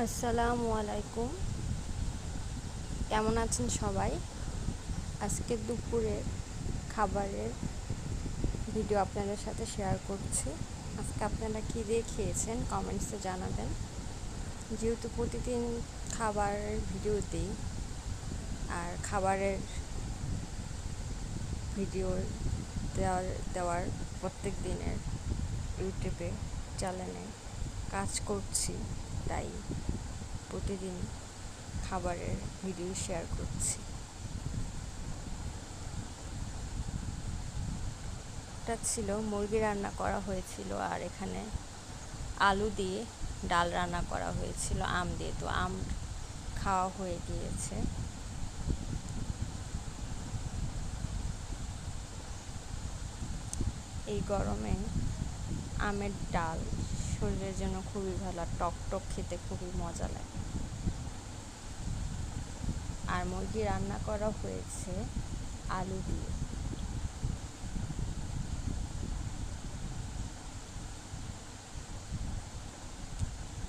আসসালামু আলাইকুম। কেমন আছেন সবাই? আজকে দুপুরের খাবারের ভিডিও আপনাদের সাথে শেয়ার করছি। আজকে আপনারা কী দিয়ে খেয়েছেন কমেন্টসে জানাবেন। যেহেতু প্রতিদিন খাবারের ভিডিও দিই, আর খাবারের ভিডিও দেওয়ার প্রত্যেক দিনের ইউটিউবে চ্যানেলে কাজ করছি, তাই প্রতিদিন খাবারের ভিডিও শেয়ার করছি। এটা ছিল মুরগি রান্না করা হয়েছিল, আর এখানে আলু দিয়ে ডাল রান্না করা হয়েছিল আম দিয়ে। তো আম খাওয়া হয়ে গিয়েছে। এই গরমে আমের ডাল শরীরের জন্য খুবই ভালো, টক টক খেতে খুবই মজা লাগে। আর মুরগি রান্না করা হয়েছে আলু দিয়ে।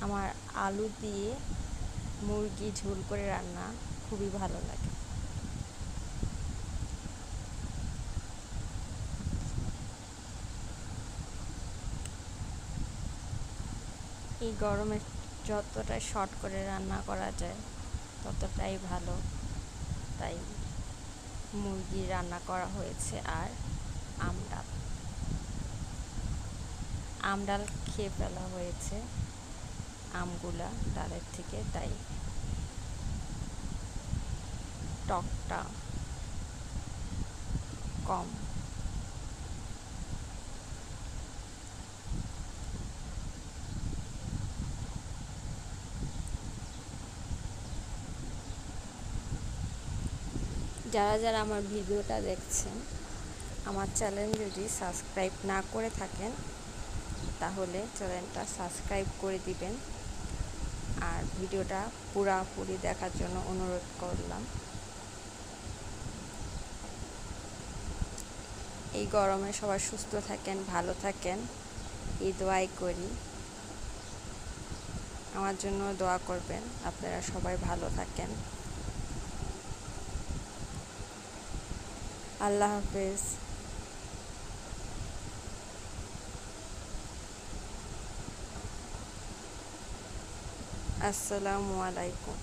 আমার আলু দিয়ে মুরগি ঝোল করে রান্না খুবই ভালো লাগে। এই গরমে যতটা শর্ট করে রান্না করা যায় ততটাই ভালো, তাই মুরগি রান্না করা হয়েছে। আর আমডাল খেয়ে ফেলা হয়েছে আমগুলা ডালের থেকে, তাই টকটা কম। যারা যারা আমার ভিডিওটা দেখছেন, আমার চ্যানেল যদি সাবস্ক্রাইব না করে থাকেন তাহলে চ্যানেলটা সাবস্ক্রাইব করে দিবেন, আর ভিডিওটা পুরোপুরি দেখার জন্য অনুরোধ করলাম। এই গরমে সবাই সুস্থ থাকেন, ভালো থাকেন, এই দোয়াই করি। আমার জন্য দোয়া করবেন, আপনারা সবাই ভালো থাকেন। আল্লাহ হাফেজ। আসসালামু আলাইকুম।